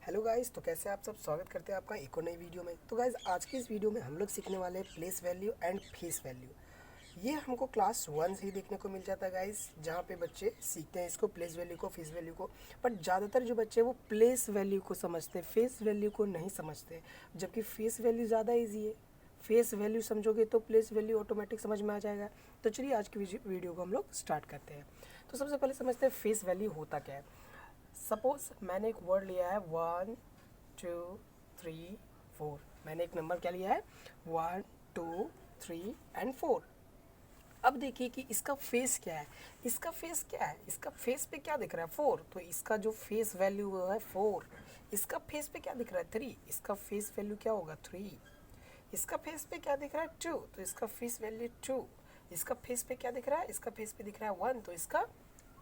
Hello guys, तो कैसे आप सब। स्वागत करते हैं आपका एक और नई वीडियो में। तो गाइस, आज की इस वीडियो में हम लोग सीखने वाले हैं place value and face value. ये हमको क्लास 1 से ही देखने को मिल जाता है गाइस, जहाँ पे बच्चे सीखते हैं इसको, प्लेस वैल्यू को, फेस वैल्यू को। बट ज़्यादातर जो बच्चे हैं वो प्लेस वैल्यू को समझते हैं, फेस वैल्यू को नहीं समझते, जबकि फेस वैल्यू ज़्यादा ईजी है। फेस वैल्यू समझोगे तो प्लेस वैल्यू ऑटोमेटिक समझ में आ जाएगा। तो चलिए आज की वीडियो को हम लोग स्टार्ट करते हैं। तो सबसे पहले समझते हैं फेस वैल्यू होता क्या है। सपोज मैंने एक वर्ड लिया है 1 2 3 4। मैंने एक नंबर क्या लिया है 1 2 3 एंड 4। अब देखिए कि इसका फेस क्या है। इसका फेस क्या है, इसका फेस पे क्या दिख रहा है 4, तो इसका जो फेस वैल्यू है 4। इसका फेस पे क्या दिख रहा है 3, इसका फेस वैल्यू क्या होगा 3। इसका फेस पे क्या दिख रहा है 2, तो इसका फेस वैल्यू 2। इसका फेस पे क्या दिख रहा है, इसका फेस पे दिख रहा है 1, तो इसका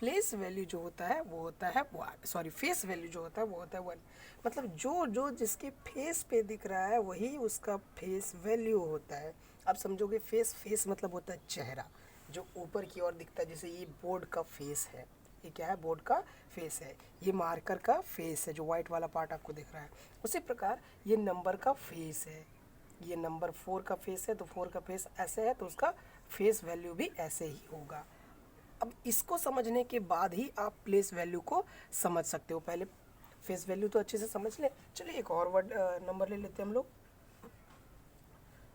प्लेस वैल्यू जो होता है वो होता है सॉरी फेस वैल्यू जो होता है वो होता है 1। मतलब जो जो जिसके फेस पे दिख रहा है वही उसका फेस वैल्यू होता है। अब समझोगे फेस मतलब होता है चेहरा, जो ऊपर की ओर दिखता है। जैसे ये बोर्ड का फेस है, ये क्या है, बोर्ड का फेस है। ये मार्कर का फेस है, जो वाइट वाला पार्ट आपको दिख रहा है। उसी प्रकार ये नंबर का फेस है। ये नंबर 4 का फेस है, तो 4 का फेस ऐसे है, तो उसका फेस वैल्यू भी ऐसे ही होगा। अब इसको समझने के बाद ही आप प्लेस वैल्यू को समझ सकते हो। पहले फेस वैल्यू तो अच्छे से समझ ले। चलिए एक और वर्ड नंबर ले लेते हैं हम लोग।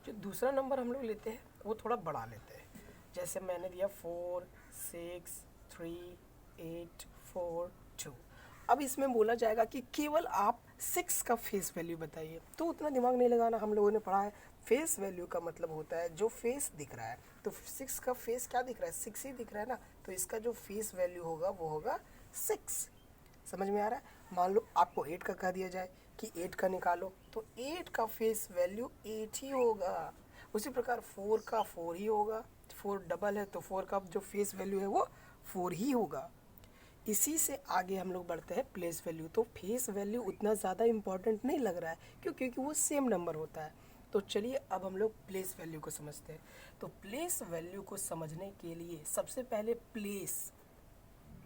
जो दूसरा नंबर हम लोग लेते हैं वो थोड़ा बढ़ा लेते हैं। जैसे मैंने दिया 4 6 3 8 4 2। अब इसमें बोला जाएगा कि केवल आप 6 का फेस वैल्यू बताइए। तो उतना दिमाग नहीं लगाना, हम लोगों ने पढ़ा है फेस वैल्यू का मतलब होता है जो फेस दिख रहा है। तो 6 का फेस क्या दिख रहा है, 6 ही दिख रहा है ना, तो इसका जो फेस वैल्यू होगा वो होगा 6। समझ में आ रहा है। मान लो आपको 8 का कह दिया जाए कि 8 का निकालो, तो 8 का फेस वैल्यू 8 ही होगा। उसी प्रकार 4 का 4 ही होगा। 4 डबल है तो 4 का जो फेस वैल्यू है वो 4 ही होगा। इसी से आगे हम लोग बढ़ते हैं प्लेस वैल्यू। तो फेस वैल्यू उतना ज़्यादा इम्पॉर्टेंट नहीं लग रहा है, क्यों, क्योंकि वो सेम नंबर होता है। तो चलिए अब हम लोग प्लेस वैल्यू को समझते हैं। तो प्लेस वैल्यू को समझने के लिए सबसे पहले प्लेस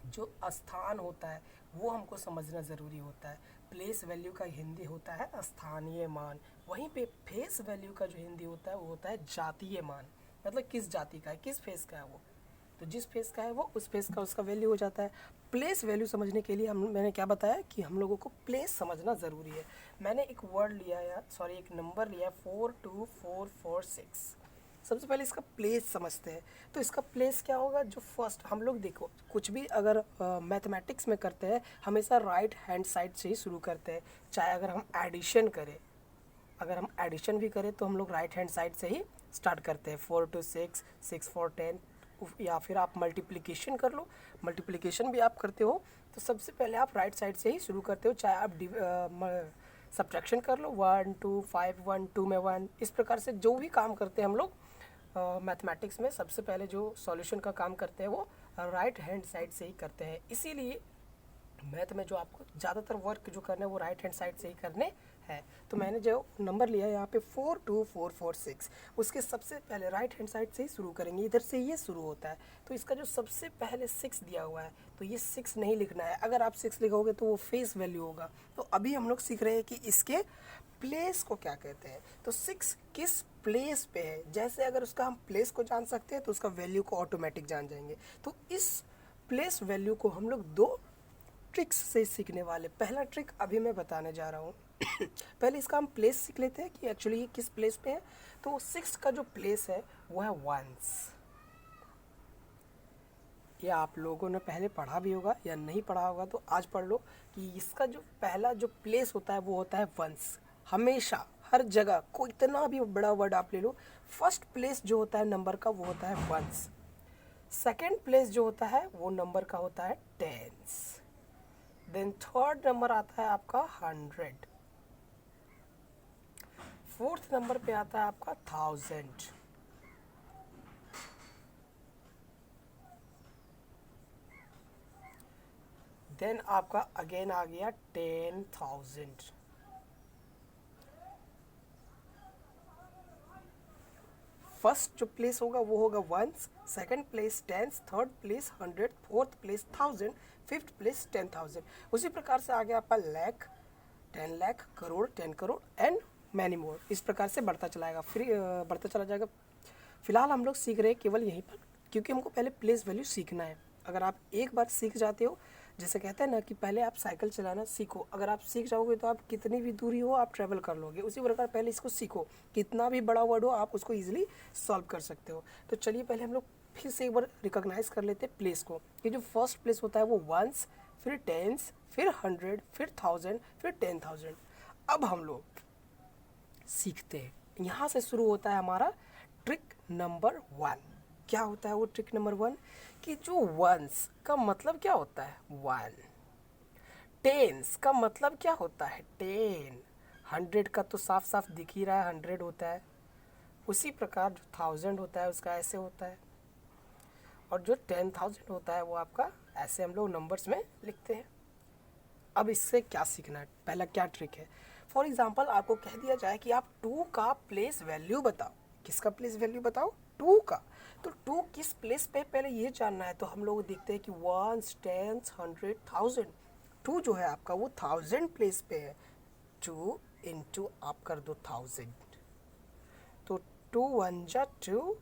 जो स्थान होता है वो हमको समझना ज़रूरी होता है। प्लेस वैल्यू का हिंदी होता है स्थानीय मान। वहीं पे फेस वैल्यू का जो हिंदी होता है वो होता है जातीय मान। मतलब किस जाति का है, किस फेस का है वो, तो जिस फेस का है वो उस फेस का उसका वैल्यू हो जाता है। प्लेस वैल्यू समझने के लिए मैंने क्या बताया कि हम लोगों को प्लेस समझना ज़रूरी है। मैंने एक वर्ड लिया या सॉरी एक नंबर लिया 4 2 4 4 6। सबसे पहले इसका प्लेस समझते हैं। तो इसका प्लेस क्या होगा, जो फर्स्ट हम लोग देखो कुछ भी अगर मैथमेटिक्स में करते हैं हमेशा राइट हैंड साइड से ही शुरू करते हैं। चाहे अगर हम एडिशन करें, अगर हम एडिशन भी करें तो हम लोग राइट हैंड साइड से ही स्टार्ट करते हैं। 4 to 6 6 4 10। या फिर आप मल्टीप्लिकेशन कर लो, मल्टीप्लिकेशन भी आप करते हो तो सबसे पहले आप राइट साइड से ही शुरू करते हो। चाहे आप सब्ट्रैक्शन कर लो, 1 2 5 1 2 में 1। इस प्रकार से जो भी काम करते हैं हम लोग मैथमेटिक्स में, सबसे पहले जो सॉल्यूशन का काम करते हैं वो राइट हैंड साइड से ही करते हैं। इसीलिए मैथ में जो आपको ज़्यादातर वर्क जो करना है वो राइट हैंड साइड से ही करने हैं। तो मैंने जो नंबर लिया है यहाँ पे 4 2 4 4 6, उसके सबसे पहले राइट हैंड साइड से ही शुरू करेंगे। इधर से ये शुरू होता है, तो इसका जो सबसे पहले 6 दिया हुआ है तो ये 6 नहीं लिखना है। अगर आप 6 लिखोगे तो वो फेस वैल्यू होगा। तो अभी हम लोग सीख रहे हैं कि इसके प्लेस को क्या कहते हैं। तो 6 किस प्लेस पे है, जैसे अगर उसका हम प्लेस को जान सकते हैं तो उसका वैल्यू को ऑटोमेटिक जान जाएंगे। तो इस प्लेस वैल्यू को हम लोग दो ट्रिक्स से सीखने वाले। पहला ट्रिक अभी मैं बताने जा रहा हूँ। पहले इसका हम प्लेस सीख लेते हैं कि एक्चुअली ये किस प्लेस पे है। तो 6 का जो प्लेस है वो है वंस। ये आप लोगों ने पहले पढ़ा भी होगा या नहीं पढ़ा होगा तो आज पढ़ लो कि इसका जो पहला जो प्लेस होता है वो होता है वंस। हमेशा हर जगह कोई इतना भी बड़ा वर्ड आप ले लो, फर्स्ट प्लेस जो होता है नंबर का वो होता है वंस। सेकेंड प्लेस जो होता है वो नंबर का होता है टेंस। देन थर्ड नंबर आता है आपका 100। फोर्थ नंबर पे आता है आपका 1000। देन आपका अगेन आ गया 10,000। फर्स्ट जो प्लेस होगा वो होगा ones, second place tens, third place 100, fourth place 1000, fifth place 10,000। उसी प्रकार से आ गया आपका lakh, 10 lakh, crore, 10 crore and many more, इस प्रकार से बढ़ता चलाएगा, फिर बढ़ता चला जाएगा। फिलहाल हम लोग सीख रहे हैं केवल यहीं पर, क्योंकि हमको पहले प्लेस वैल्यू सीखना है। अगर आप एक बार सीख जाते हो, जैसे कहते हैं ना कि पहले आप साइकिल चलाना सीखो, अगर आप सीख जाओगे तो आप कितनी भी दूरी हो आप ट्रैवल कर लोगे। उसी प्रकार पहले इसको सीखो, कितना भी बड़ा वर्ड हो आप उसको ईजिली सॉल्व कर सकते हो। तो चलिए पहले हम लोग फिर से एक बार रिकॉग्नाइज कर लेते हैं प्लेस को, कि जो फर्स्ट प्लेस होता है वो वंस, फिर टेंस, फिर 100, फिर 1000, फिर 10,000। अब हम लोग सीखते हैं, यहाँ से शुरू होता है हमारा ट्रिक नंबर 1। क्या होता है वो ट्रिक नंबर 1, कि जो वंस का मतलब क्या होता है 1, टेंस का मतलब क्या होता है 10, 100 का तो साफ साफ दिख ही रहा है 100 होता है। उसी प्रकार जो 1000 होता है उसका ऐसे होता है, और जो 10,000 होता है वो आपका ऐसे हम लोग नंबर्स में लिखते हैं। अब इससे क्या सीखना है, पहला क्या ट्रिक है। फॉर एग्जाम्पल आपको कह दिया जाए कि आप 2 का प्लेस वैल्यू बताओ। किसका प्लेस वैल्यू बताओ, 2 का। तो 2 किस प्लेस पे, पहले ये जानना है। तो हम लोग देखते हैं कि 1, 10, 100, 1000। 2 जो है आपका वो 1000 प्लेस पे है। 2 इंटू आप कर दो 1000, तो 2 1 जा 2,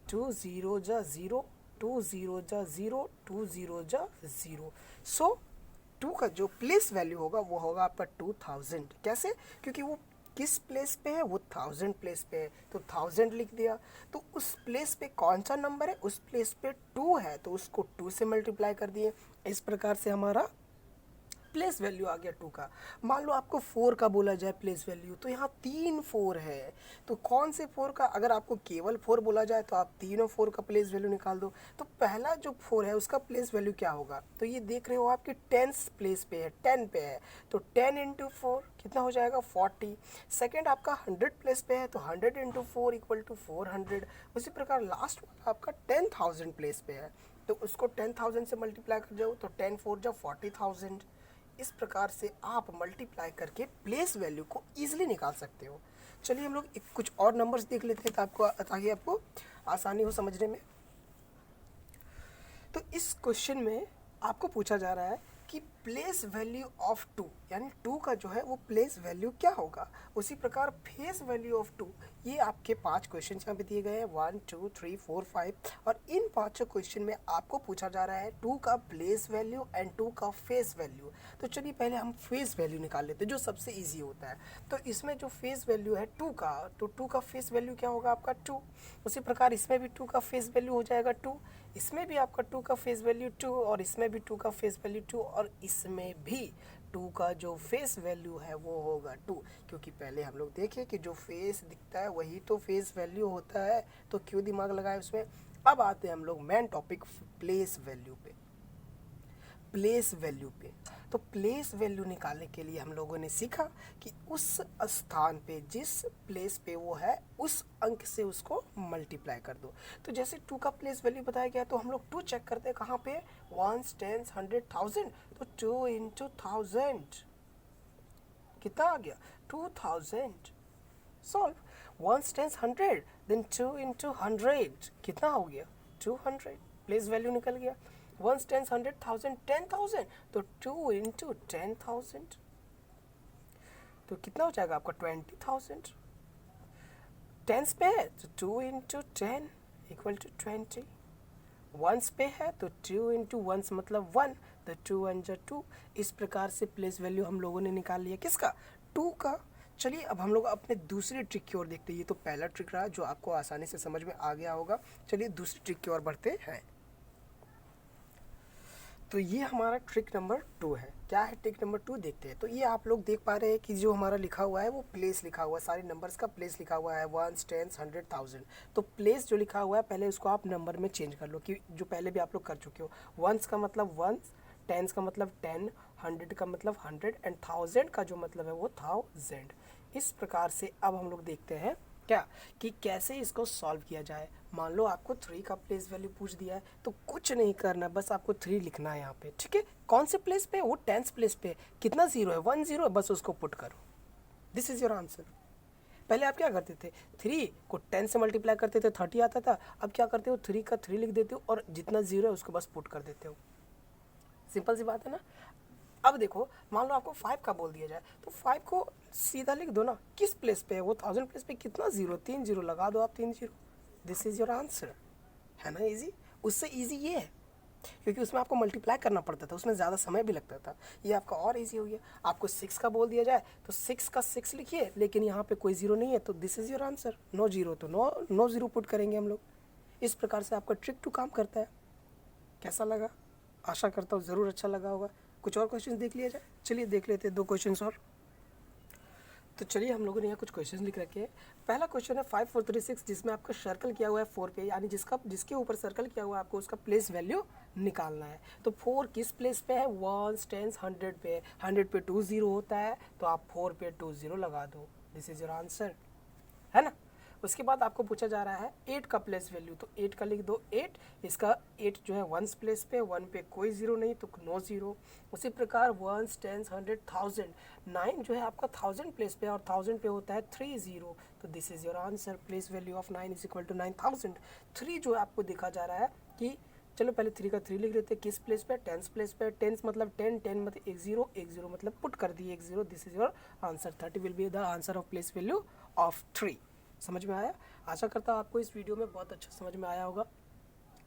2 0 जा 0, 2 0 जा 0, 2 0 जा 0। सो 2 का जो प्लेस वैल्यू होगा वो होगा आपका 2000। कैसे, क्योंकि वो किस प्लेस पे है, वो 1000 प्लेस पे है, तो 1000 लिख दिया। तो उस प्लेस पे कौन सा नंबर है, उस प्लेस पे 2 है, तो उसको 2 से मल्टीप्लाई कर दिए। इस प्रकार से हमारा प्लेस वैल्यू आ गया 2 का। मान लो आपको 4 का बोला जाए प्लेस वैल्यू, तो यहाँ 3 4 है, तो कौन से 4 का, अगर आपको केवल 4 बोला जाए तो आप तीनों 4 का प्लेस वैल्यू निकाल दो। तो पहला जो 4 है उसका प्लेस वैल्यू क्या होगा, तो ये देख रहे हो आपके 10th प्लेस पे है, 10 पे है, तो 10 इंटू 4 कितना हो जाएगा 40। सेकेंड आपका 100 प्लेस पे है, तो 100 इंटू 4 इक्वल टू 400। उसी प्रकार लास्ट वाला आपका 10,000 प्लेस पे है, तो उसको 10,000 से मल्टीप्लाई कर जाओ, तो 10 4 जा 40,000। इस प्रकार से आप मल्टीप्लाई करके प्लेस वैल्यू को ईजिली निकाल सकते हो। चलिए हम लोग कुछ और नंबर्स देख लेते हैं, ताकि आपको आसानी हो समझने में। तो इस क्वेश्चन में आपको पूछा जा रहा है कि प्लेस वैल्यू ऑफ 2, यानी 2 का जो है वो प्लेस वैल्यू क्या होगा। उसी प्रकार फेस वैल्यू ऑफ 2, ये आपके 5 क्वेश्चन यहाँ पे दिए गए हैं, 1 2 3 4 5, और इन 5 क्वेश्चन में आपको पूछा जा रहा है 2 का प्लेस वैल्यू एंड 2 का फेस वैल्यू। तो चलिए पहले हम फेस वैल्यू निकाल लेते हैं, जो सबसे ईजी होता है। तो इसमें जो फेस वैल्यू है 2 का, तो 2 का फेस वैल्यू क्या होगा आपका 2। उसी प्रकार इसमें भी 2 का फेस वैल्यू हो जाएगा 2, इसमें भी आपका 2 का फेस वैल्यू 2, और इसमें भी 2 का फेस वैल्यू 2, और इसमें भी 2 का जो फेस वैल्यू है वो होगा 2, क्योंकि पहले हम लोग देखें कि जो फेस दिखता है वही तो फेस वैल्यू होता है, तो क्यों दिमाग लगाए उसमें। अब आते हैं हम लोग मेन टॉपिक प्लेस वैल्यू पे। प्लेस वैल्यू पे, तो प्लेस वैल्यू निकालने के लिए हम लोगों ने सीखा कि उस स्थान पे, जिस प्लेस पे वो है, उस अंक से उसको मल्टीप्लाई कर दो। तो जैसे 2 का प्लेस वैल्यू बताया गया, तो हम लोग 2 चेक करते हैं कहाँ पे, 1 10 100 1000, तो 2 इंटू 1000 कितना आ गया 2000। सॉल्व 1 10 100, देन 2 इंटू 100 कितना हो गया 200, प्लेस वैल्यू निकल गया। 1 10 100 1000 10,000, तो 2 इंटू 10,000, तो कितना हो जाएगा आपका 20,000। टेंस पे है तो 2 इंटू 10 इक्वल टू 20। वंस पे है तो 2 इंटू वंस मतलब 1, तो 2 1 जा 2। इस प्रकार से प्लेस वैल्यू हम लोगों ने निकाल लिया, किसका 2 का। चलिए अब हम लोग अपने दूसरी ट्रिक की ओर देखते हैं। ये तो पहला ट्रिक रहा जो आपको आसानी से समझ में आ गया होगा। चलिए दूसरी ट्रिक की ओर बढ़ते हैं। तो ये हमारा ट्रिक नंबर 2 है। क्या है ट्रिक नंबर 2 देखते हैं। तो ये आप लोग देख पा रहे हैं कि जो हमारा लिखा हुआ है वो प्लेस लिखा हुआ है, सारे नंबर्स का प्लेस लिखा हुआ है 1 10 100 1000। तो प्लेस जो लिखा हुआ है पहले उसको आप नंबर में चेंज कर लो, कि जो पहले भी आप लोग कर चुके हो। 1 का मतलब 1, 10 का मतलब 10, 100 का मतलब 100 एंड 1000 का जो मतलब है वो 1000। इस प्रकार से अब हम लोग देखते हैं क्या कि कैसे इसको सॉल्व किया जाए। मान लो आपको 3 का प्लेस वैल्यू पूछ दिया है, तो कुछ नहीं करना, बस आपको 3 लिखना है यहाँ पे, ठीक है। कौन से प्लेस पे, वो 10th प्लेस पे। कितना 0 है 1 0 है, बस उसको पुट करो, दिस इज योर आंसर। पहले आप क्या करते थे, 3 को 10 से मल्टीप्लाई करते थे 30 आता था। अब क्या करते हो 3 का 3 लिख देते हो और जितना 0 है उसको बस पुट कर देते हो। सिंपल सी बात है ना। अब देखो, मान लो आपको 5 का बोल दिया जाए तो 5 को सीधा लिख दो ना, किस प्लेस पे है वो, 1000 प्लेस पे कितना जीरो, 3 जीरो लगा दो आप, 3 zero, this is your answer, है ना इजी। उससे इजी ये है क्योंकि उसमें आपको मल्टीप्लाई करना पड़ता था, उसमें ज़्यादा समय भी लगता था। ये आपका और इजी हो गया। आपको 6 का बोल दिया जाए तो 6 का 6 लिखिए, लेकिन यहाँ पे कोई जीरो नहीं है तो this is your answer, no zero, तो नो जीरो पुट करेंगे हम लोग। इस प्रकार से आपका ट्रिक टू काम करता है। कैसा लगा? आशा करता हूँ ज़रूर अच्छा लगा होगा। कुछ और क्वेश्चन देख लिया जाए, चलिए देख लेते हैं 2 क्वेश्चन और। तो चलिए हम लोगों ने यहाँ कुछ क्वेश्चन लिख रखे हैं। पहला क्वेश्चन है 5 4 3 6, जिसमें आपका सर्कल किया हुआ है 4 पे, यानी जिसके ऊपर सर्कल किया हुआ है आपको उसका प्लेस वैल्यू निकालना है। तो 4 किस प्लेस पे है? 1 10 100 पे। 100 पे 2 जीरो होता है तो आप 4 पे 2 जीरो लगा दो, दिस इज योर आंसर, है ना। उसके बाद आपको पूछा जा रहा है 8 का प्लेस वैल्यू, तो 8 का लिख दो 8, इसका 8 जो है 1 प्लेस पे, 1 पे कोई जीरो नहीं तो नो जीरो। उसी प्रकार 1 10 100 1000, 9 जो है आपका 1000 प्लेस पे और 1000 पे होता है 3 जीरो, तो this is your answer, place value of 9 is equal to 9000। 3 जो है आपको देखा जा रहा है कि, चलो पहले 3 का 3 लिख लेते हैं, किस प्लेस पे? 10 प्लेस पे। 10 मतलब 10, 10 मतलब 1 जीरो, 1 जीरो मतलब पुट कर दिए 1 zero, this is your answer, 30 will be the answer of place value of 3। समझ में आया? आशा करता हूँ आपको इस वीडियो में बहुत अच्छा समझ में आया होगा।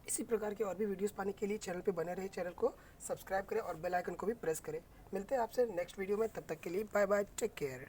इसी प्रकार के और भी वीडियोस पाने के लिए चैनल पे बने रहे, चैनल को सब्सक्राइब करें और बेल आइकन को भी प्रेस करें। मिलते हैं आपसे नेक्स्ट वीडियो में, तब तक के लिए बाय बाय, टेक केयर।